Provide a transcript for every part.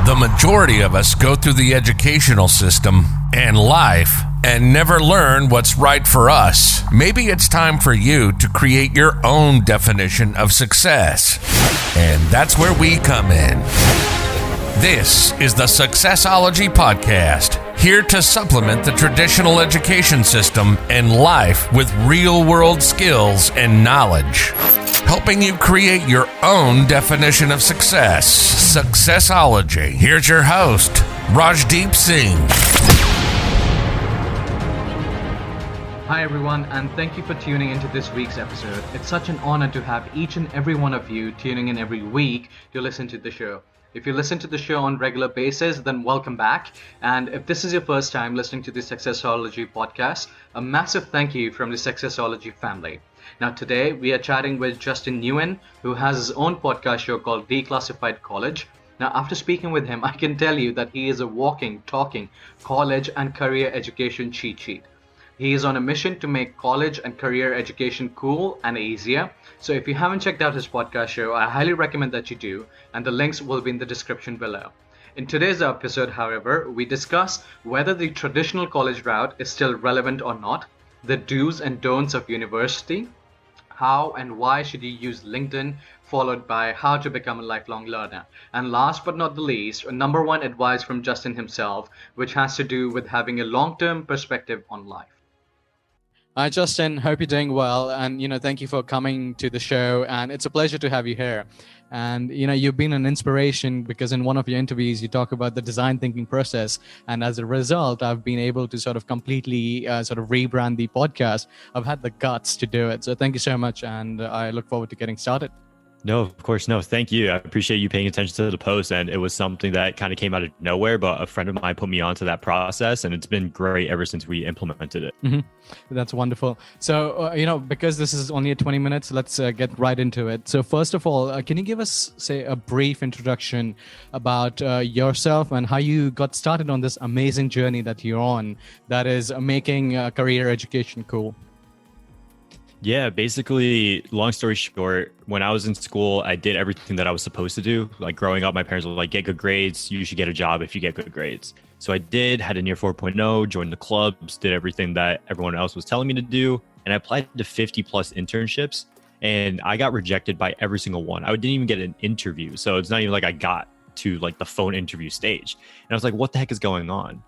The majority of us go through the educational system and life and never learn what's right for us. Maybe it's time for you to create your own definition of success. And that's where we come in. This is the SUCCESSology podcast, here to supplement the traditional education system and life with real-world skills and knowledge, helping you create your own definition of success. SUCCESSology. Here's your host, Rajdeep Singh. Hi everyone, and thank you for tuning into this week's episode. It's such an honor to have each and every one of you tuning in every week to listen to the show. If you listen to the show on a regular basis, then welcome back. And if this is your first time listening to the SUCCESSology podcast, a massive thank you from the SUCCESSology family. Now today we are chatting with Justin Nguyen, who has his own podcast show called Declassified College. Now after speaking with him, I can tell you that he is a walking, talking college and career education cheat sheet. He is on a mission to make college and career education cool and easier. So if you haven't checked out his podcast show, I highly recommend that you do, and the links will be in the description below. In today's episode, however, we discuss whether the traditional college route is still relevant or not, the do's and don'ts of university, how and why should you use LinkedIn, followed by how to become a lifelong learner. And last but not the least, number one advice from Justin himself, which has to do with having a long-term perspective on life. Hi, Justin. Hope you're doing well. And, thank you for coming to the show. And it's a pleasure to have you here. And, you've been an inspiration because in one of your interviews, you talk about the design thinking process. And as a result, I've been able to sort of completely rebrand the podcast. I've had the guts to do it. So thank you so much. And I look forward to getting started. No, of course. No, thank you. I appreciate you paying attention to the post. And it was something that kind of came out of nowhere, but a friend of mine put me onto that process and it's been great ever since we implemented it. Mm-hmm. That's wonderful. So, because this is only 20 minutes, let's get right into it. So first of all, can you give us, say, a brief introduction about yourself and how you got started on this amazing journey that you're on, that is making career education cool? Yeah, basically, long story short, when I was in school, I did everything that I was supposed to do. Like growing up, my parents were like, get good grades. You should get a job if you get good grades. So I did, had a near 4.0, joined the clubs, did everything that everyone else was telling me to do. And I applied to 50 plus internships and I got rejected by every single one. I didn't even get an interview. So it's not even like I got to like the phone interview stage. And I was like, what the heck is going on?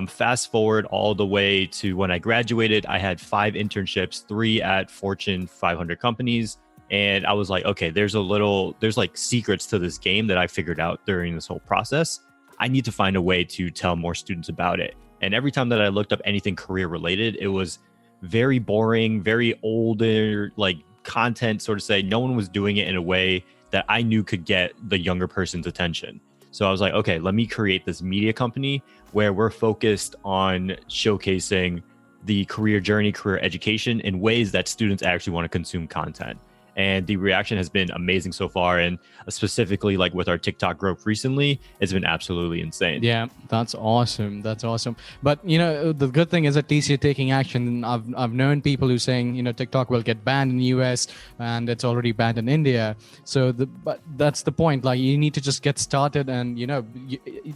Fast forward all the way to when I graduated, I had 5 internships, 3 at Fortune 500 companies. And I was like, okay, there's like secrets to this game that I figured out during this whole process. I need to find a way to tell more students about it. And every time that I looked up anything career related, it was very boring, very older, like content, sort of say. No one was doing it in a way that I knew could get the younger person's attention. So I was like, okay, let me create this media company where we're focused on showcasing the career journey, career education in ways that students actually want to consume content. And the reaction has been amazing so far. And specifically like with our TikTok growth recently, it's been absolutely insane. Yeah, that's awesome. That's awesome. But, the good thing is at least you're taking action. I've known people who saying, TikTok will get banned in the US and it's already banned in India. But that's the point. Like you need to just get started. And,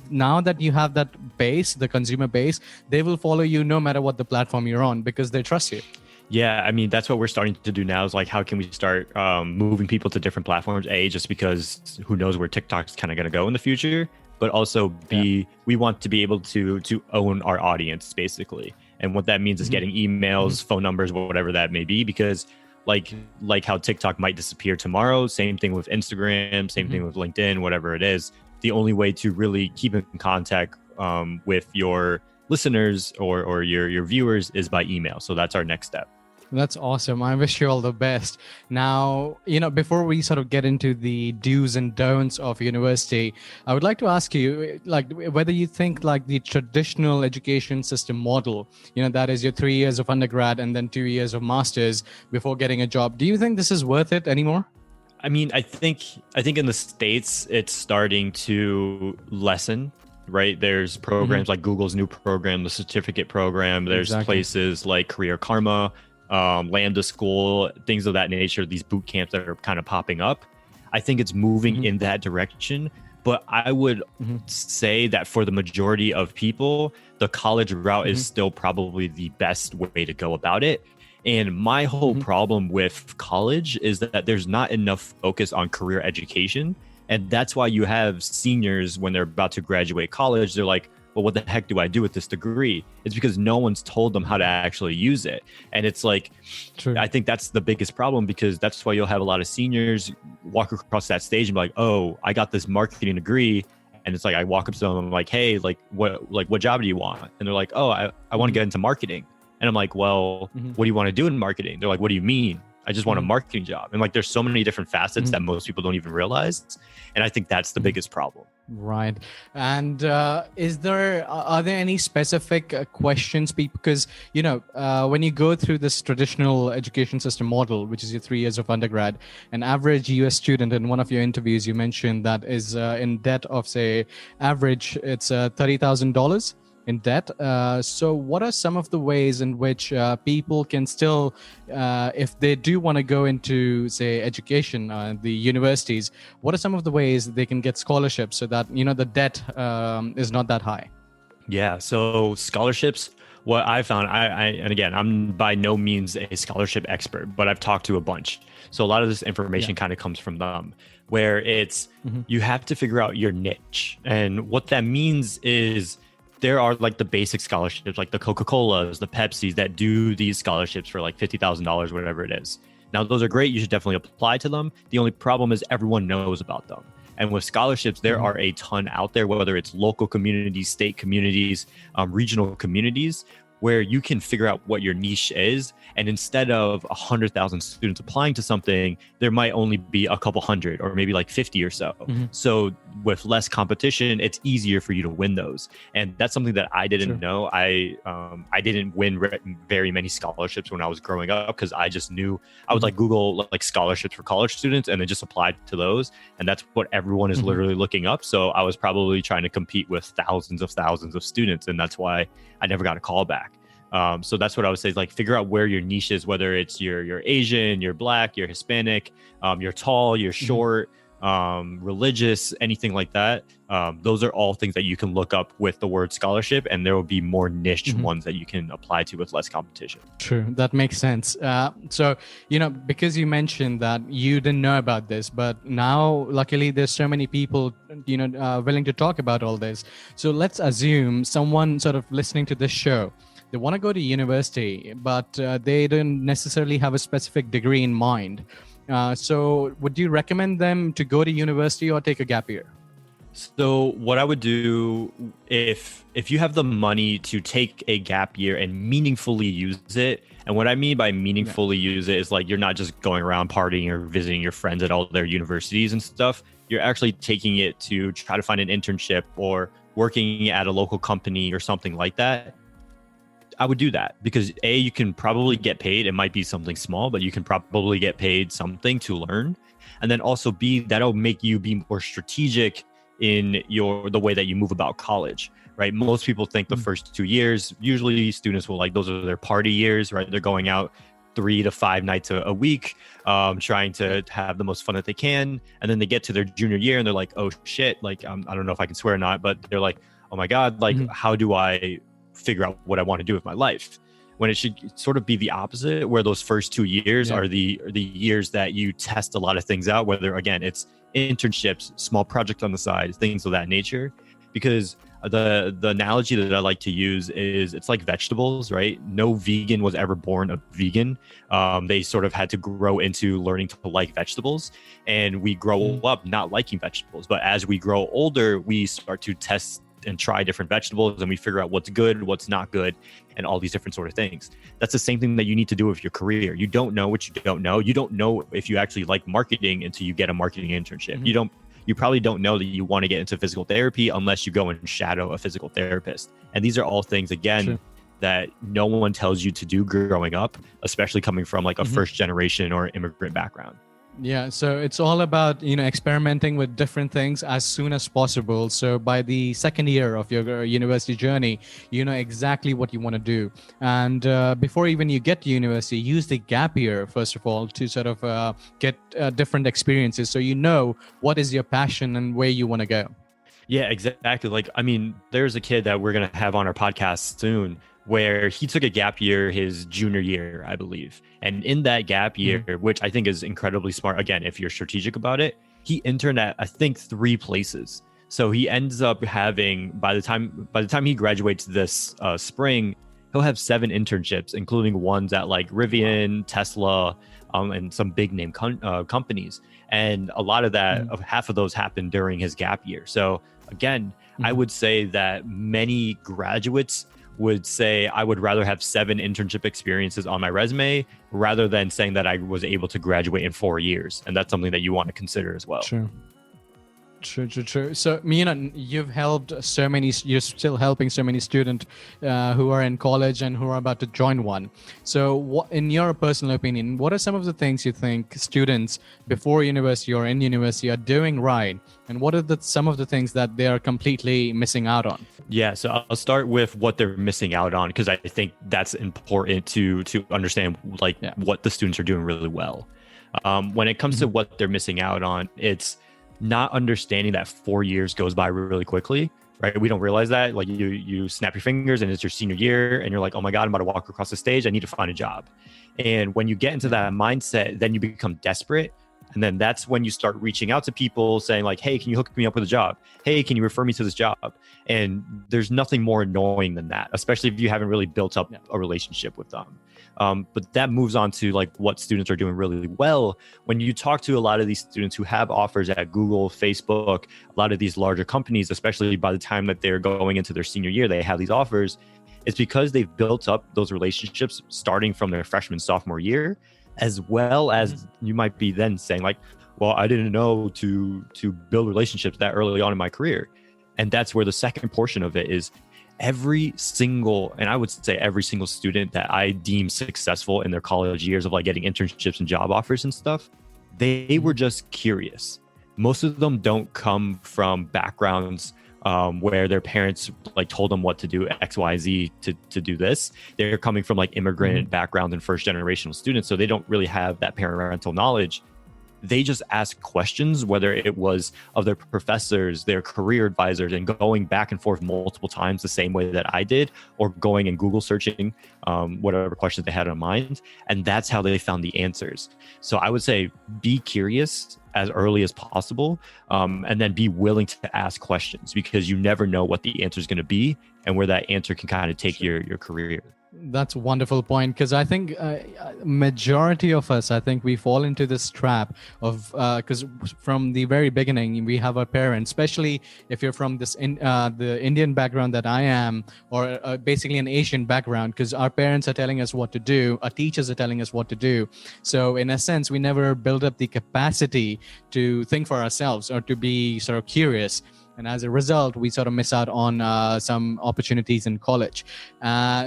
now that you have that base, the consumer base, they will follow you no matter what the platform you're on because they trust you. Yeah, I mean, that's what we're starting to do now is like, how can we start moving people to different platforms? Just because who knows where TikTok's kind of going to go in the future, but also we want to be able to own our audience basically. And what that means is getting emails, phone numbers, whatever that may be, because like how TikTok might disappear tomorrow, same thing with Instagram, same thing with LinkedIn, whatever it is. The only way to really keep in contact with your listeners or your viewers is by email. So that's our next step. That's awesome. I wish you all the best. Now, before we sort of get into the do's and don'ts of university, I would like to ask you, like, whether you think like the traditional education system model, that is your 3 years of undergrad and then 2 years of masters before getting a job. Do you think this is worth it anymore? I mean, I think in the States, it's starting to lessen. Right. There's programs like Google's new program, the certificate program. There's places like Career Karma, Lambda School, things of that nature, these boot camps that are kind of popping up. I think it's moving in that direction. But I would say that for the majority of people, the college route is still probably the best way to go about it. And my whole problem with college is that there's not enough focus on career education. And that's why you have seniors when they're about to graduate college, they're like, well, what the heck do I do with this degree? It's because no one's told them how to actually use it. And it's like, True. I think that's the biggest problem, because that's why you'll have a lot of seniors walk across that stage and be like, oh, I got this marketing degree. And it's like, I walk up to them, I'm like, hey, what job do you want? And they're like, oh, I want to get into marketing. And I'm like, well, what do you want to do in marketing? They're like, what do you mean? I just want a marketing job. And like, there's so many different facets that most people don't even realize. And I think that's the biggest problem. Right. And are there any specific questions? Because, when you go through this traditional education system model, which is your 3 years of undergrad, an average US student in one of your interviews, you mentioned that is in debt of, say, average, it's $30,000 in debt. So what are some of the ways in which people can still, if they do want to go into, say, education, the universities, what are some of the ways they can get scholarships so that, the debt is not that high? Yeah. So scholarships, what I found, and again, I'm by no means a scholarship expert, but I've talked to a bunch. So a lot of this information kind of comes from them, where it's, you have to figure out your niche. And what that means is, there are like the basic scholarships, like the Coca-Colas, the Pepsis that do these scholarships for like $50,000, whatever it is. Now, those are great. You should definitely apply to them. The only problem is everyone knows about them. And with scholarships, there are a ton out there, whether it's local communities, state communities, regional communities, where you can figure out what your niche is. And instead of 100,000 students applying to something, there might only be a couple hundred or maybe like 50 or so. So with less competition, it's easier for you to win those. And that's something that I didn't know. I didn't win very many scholarships when I was growing up, because I just knew I would like Google like scholarships for college students and then just applied to those. And that's what everyone is literally looking up. So I was probably trying to compete with thousands of students. And that's why I never got a call back. So that's what I would say is like, figure out where your niche is, whether it's you're Asian, you're Black, you're Hispanic, you're tall, you're short, religious, anything like that. Those are all things that you can look up with the word scholarship, and there will be more niche ones that you can apply to with less competition. True. That makes sense. So, because you mentioned that you didn't know about this, but now luckily there's so many people, willing to talk about all this. So let's assume someone sort of listening to this show, they want to go to university, but they don't necessarily have a specific degree in mind. So would you recommend them to go to university or take a gap year? So what I would do, if you have the money to take a gap year and meaningfully use it, and what I mean by meaningfully use it is like, you're not just going around partying or visiting your friends at all their universities and stuff. You're actually taking it to try to find an internship or working at a local company or something like that. I would do that because A, you can probably get paid. It might be something small, but you can probably get paid something to learn. And then also B, that'll make you be more strategic in the way that you move about college, right? Most people think the first 2 years, usually students will those are their party years, right? They're going out 3 to 5 nights a week, trying to have the most fun that they can. And then they get to their junior year and they're like, oh shit, I don't know if I can swear or not, but they're like, oh my God, how do I figure out what I want to do with my life? When it should sort of be the opposite, where those first 2 years are the years that you test a lot of things out, whether again, it's internships, small projects on the side, things of that nature. Because the analogy that I like to use is it's like vegetables, right? No vegan was ever born a vegan. They sort of had to grow into learning to like vegetables, and we grow up not liking vegetables. But as we grow older, we start to test and try different vegetables, and we figure out what's good, what's not good, and all these different sort of things. That's the same thing that you need to do with your career. You don't know what you don't know. You don't know if you actually like marketing until you get a marketing internship. You probably don't know that you want to get into physical therapy unless you go and shadow a physical therapist. And these are all things, again, that no one tells you to do growing up, especially coming from a first generation or immigrant background. Yeah, so it's all about, experimenting with different things as soon as possible. So by the second year of your university journey, you know exactly what you want to do. And before even you get to university, use the gap year, first of all, to sort of get different experiences. So you know what is your passion and where you want to go. Yeah, exactly. Like, I mean, there's a kid that we're going to have on our podcast soon where he took a gap year his junior year, I believe. And in that gap year, which I think is incredibly smart, again, if you're strategic about it, he interned at, I think, 3 places. So he ends up having, by the time he graduates this spring, he'll have 7 internships, including ones at like Rivian, Tesla, and some big name companies. And a lot of that, of half of those happened during his gap year. So again, I would say that many graduates would say I would rather have 7 internship experiences on my resume rather than saying that I was able to graduate in 4 years. And that's something that you want to consider as well. True. So, you've helped so many, you're still helping so many students who are in college and who are about to join one. So what, in your personal opinion, what are some of the things you think students before university or in university are doing right? And what are some of the things that they are completely missing out on? Yeah, so I'll start with what they're missing out on, because I think that's important to understand what the students are doing really well. When it comes to what they're missing out on, it's not understanding that 4 years goes by really quickly, right? We don't realize that. Like you snap your fingers and it's your senior year and you're like, oh my God, I'm about to walk across the stage. I need to find a job. And when you get into that mindset, then you become desperate. And then that's when you start reaching out to people saying like, hey, can you hook me up with a job? Hey, can you refer me to this job? And there's nothing more annoying than that, especially if you haven't really built up a relationship with them. But that moves on to like what students are doing really well. When you talk to a lot of these students who have offers at Google, Facebook, a lot of these larger companies, especially by the time that they're going into their senior year, they have these offers. It's because they've built up those relationships starting from their freshman, sophomore year, as well as you might be then saying like, well, I didn't know to build relationships that early on in my career. And that's where the second portion of it is. Every single student that I deem successful in their college years of like getting internships and job offers and stuff, they were just curious. Most of them don't come from backgrounds where their parents like told them what to do, X, Y, Z to do this. They're coming from like immigrant background and first generational students. So they don't really have that parental knowledge. They just asked questions, whether it was of their professors, their career advisors, and going back and forth multiple times the same way that I did, or going and Google searching whatever questions they had in mind. And that's how they found the answers. So I would say be curious as early as possible, and then be willing to ask questions, because you never know what the answer is going to be and where that answer can kind of take your career. That's a wonderful point, because I think majority of us, I think we fall into this trap of because from the very beginning we have our parents, especially if you're from the Indian background that I am, or basically an Asian background, because our parents are telling us what to do, our teachers are telling us what to do. So in a sense, we never build up the capacity to think for ourselves or to be sort of curious. And as a result, we sort of miss out on some opportunities in college.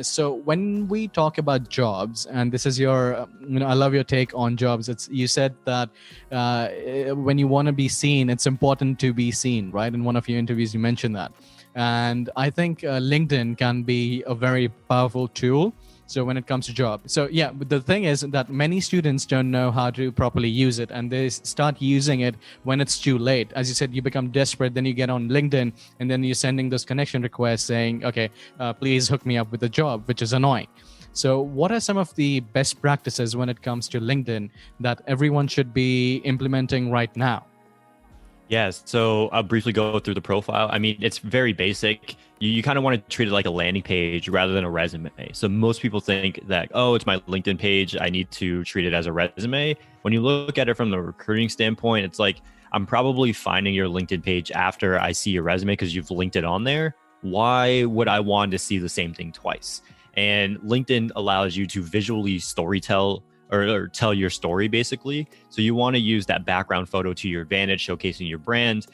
So when we talk about jobs, and this is your, I love your take on jobs. You said that when you want to be seen, it's important to be seen, right? In one of your interviews, you mentioned that. And I think LinkedIn can be a very powerful tool. So when it comes to job. So yeah, but the thing is that many students don't know how to properly use it, and they start using it when it's too late. As you said, you become desperate, then you get on LinkedIn, and then you're sending those connection requests saying, okay, please hook me up with a job, which is annoying. So what are some of the best practices when it comes to LinkedIn that everyone should be implementing right now? Yes. So I'll briefly go through the profile. I mean, it's very basic. You kind of want to treat it like a landing page rather than a resume. So most people think that, oh, it's my LinkedIn page, I need to treat it as a resume. When you look at it from the recruiting standpoint, it's like, I'm probably finding your LinkedIn page after I see your resume because you've linked it on there. Why would I want to see the same thing twice? And LinkedIn allows you to visually storytell or tell your story, basically. So you want to use that background photo to your advantage, showcasing your brand.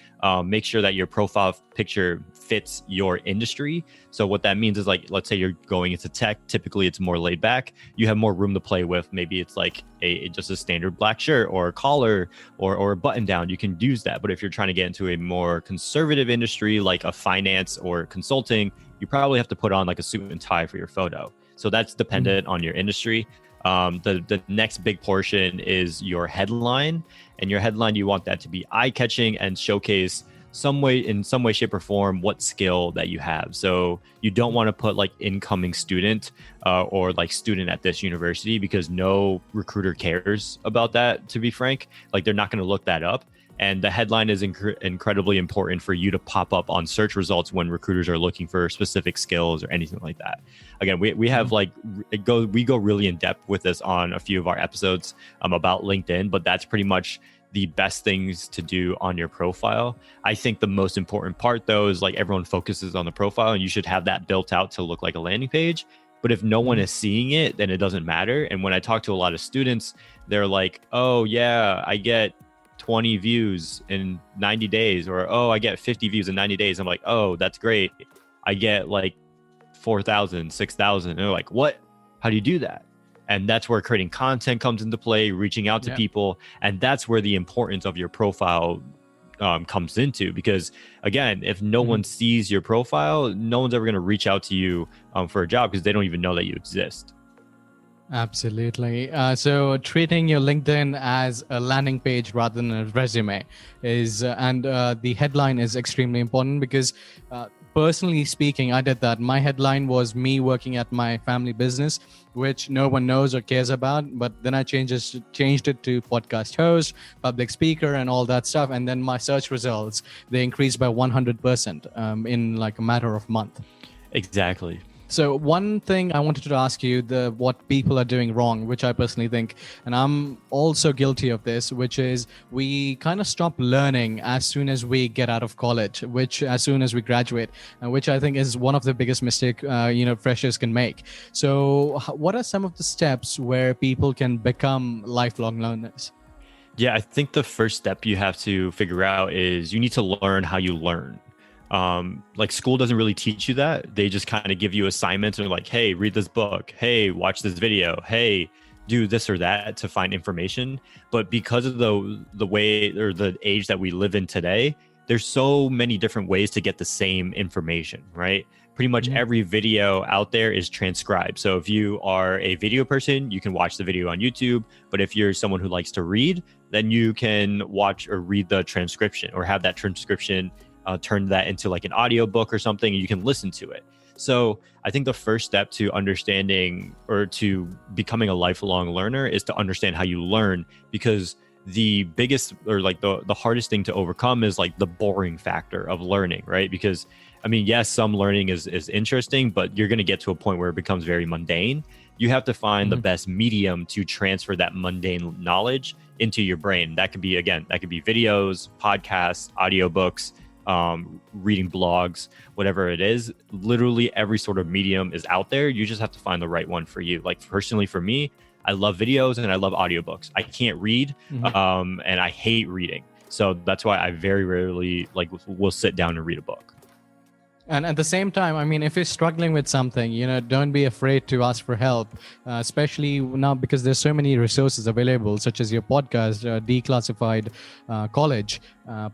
Make sure that your profile picture fits your industry. So what that means is, like, let's say you're going into tech, typically it's more laid back. You have more room to play with. Maybe it's like just a standard black shirt or a collar or a button down. You can use that. But if you're trying to get into a more conservative industry like a finance or consulting, you probably have to put on like a suit and tie for your photo. So that's dependent on your industry. The next big portion is your headline, and your headline, you want that to be eye-catching and showcase in some way, shape, or form, what skill that you have. So you don't want to put like incoming student or like student at this university, because no recruiter cares about that, to be frank. Like they're not going to look that up. And the headline is incredibly important for you to pop up on search results when recruiters are looking for specific skills or anything like that. Again, we have like, we go really in depth with this on a few of our episodes about LinkedIn, but that's pretty much the best things to do on your profile. I think the most important part though is like everyone focuses on the profile, and you should have that built out to look like a landing page. But if no one is seeing it, then it doesn't matter. And when I talk to a lot of students, they're like, oh yeah, I get 20 views in 90 days, or oh, I get 50 views in 90 days. I'm like, oh, that's great. I get like 4,000, 6,000. And they're like, what? How do you do that? And that's where creating content comes into play, reaching out to people. And that's where the importance of your profile comes into, because again, if no one sees your profile, no one's ever going to reach out to you for a job, because they don't even know that you exist. Absolutely. So treating your LinkedIn as a landing page rather than a resume is, and the headline is extremely important, because personally speaking, I did that. My headline was me working at my family business, which no one knows or cares about. But then I changed it to podcast host, public speaker, and all that stuff. And then my search results, they increased by 100% in like a matter of month. Exactly. So one thing I wanted to ask you, what people are doing wrong, which I personally think, and I'm also guilty of this, which is we kind of stop learning as soon as we get out of college, as soon as we graduate, and which I think is one of the biggest mistake freshers can make. So what are some of the steps where people can become lifelong learners? Yeah, I think the first step you have to figure out is you need to learn how you learn. Like school doesn't really teach you that. They just kind of give you assignments and like, hey, read this book. Hey, watch this video. Hey, do this or that to find information. But because of the way or the age that we live in today, there's so many different ways to get the same information, right? Pretty much every video out there is transcribed. So if you are a video person, you can watch the video on YouTube. But if you're someone who likes to read, then you can watch or read the transcription, or have that transcription turn that into like an audio book or something, and you can listen to it. So I think the first step to understanding or to becoming a lifelong learner is to understand how you learn, because the biggest or like the hardest thing to overcome is like the boring factor of learning, right? Because I mean, yes, some learning is interesting, but you're going to get to a point where it becomes very mundane. You have to find the best medium to transfer that mundane knowledge into your brain. That could be videos, podcasts, audiobooks, reading blogs, whatever it is. Literally every sort of medium is out there. You just have to find the right one for you. Like personally for me, I love videos and I love audiobooks. I can't read and I hate reading. So that's why I very rarely will sit down and read a book. And at the same time, I mean, if you're struggling with something, don't be afraid to ask for help, especially now because there's so many resources available, such as your podcast, Declassified College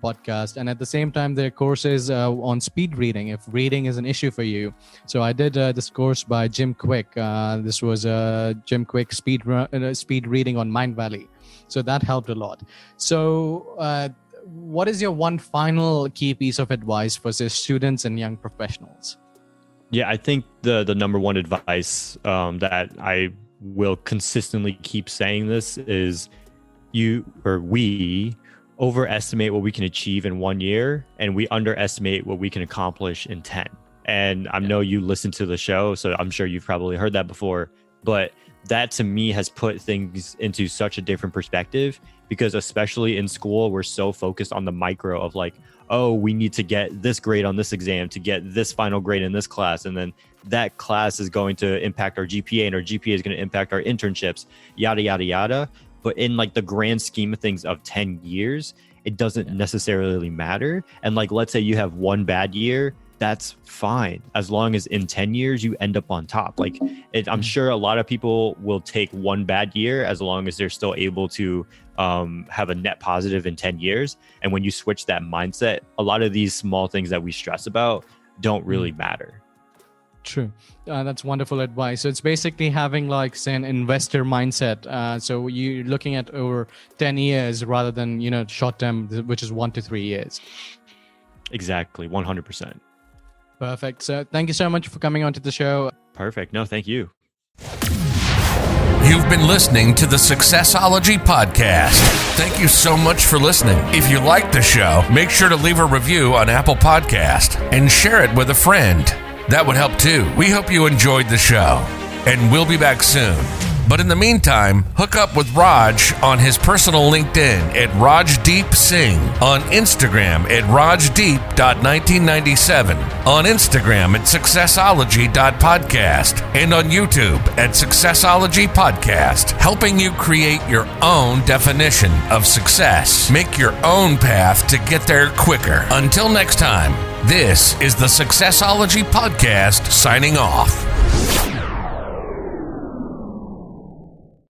podcast. And at the same time, there are courses on speed reading, if reading is an issue for you. So I did this course by Jim Quick. This was Jim Quick speed reading on Mindvalley. So that helped a lot. So what is your one final key piece of advice for students and young professionals? Yeah, I think the number one advice that I will consistently keep saying this is we overestimate what we can achieve in 1 year, and we underestimate what we can accomplish in 10. And I know you listen to the show, so I'm sure you've probably heard that before, but that to me has put things into such a different perspective, because especially in school, we're so focused on the micro of like, oh, we need to get this grade on this exam to get this final grade in this class. And then that class is going to impact our GPA, and our GPA is going to impact our internships, yada, yada, yada. But in like the grand scheme of things of 10 years, it doesn't necessarily matter. And like, let's say you have one bad year, that's fine, as long as in 10 years you end up on top. Like I'm sure a lot of people will take one bad year as long as they're still able to have a net positive in 10 years. And when you switch that mindset, a lot of these small things that we stress about don't really matter. True. That's wonderful advice. So it's basically having like, say, an investor mindset. So you're looking at over 10 years rather than, short term, which is 1 to 3 years. Exactly, 100%. Perfect. So thank you so much for coming onto the show. Perfect. No, thank you. You've been listening to the SUCCESSology podcast. Thank you so much for listening. If you like the show, make sure to leave a review on Apple Podcast and share it with a friend. That would help too. We hope you enjoyed the show, and we'll be back soon. But in the meantime, hook up with Raj on his personal LinkedIn at Rajdeep Singh, on Instagram at Rajdeep.1997, on Instagram at SUCCESSology.podcast, and on YouTube at SUCCESSology Podcast, helping you create your own definition of success. Make your own path to get there quicker. Until next time, this is the SUCCESSology Podcast signing off.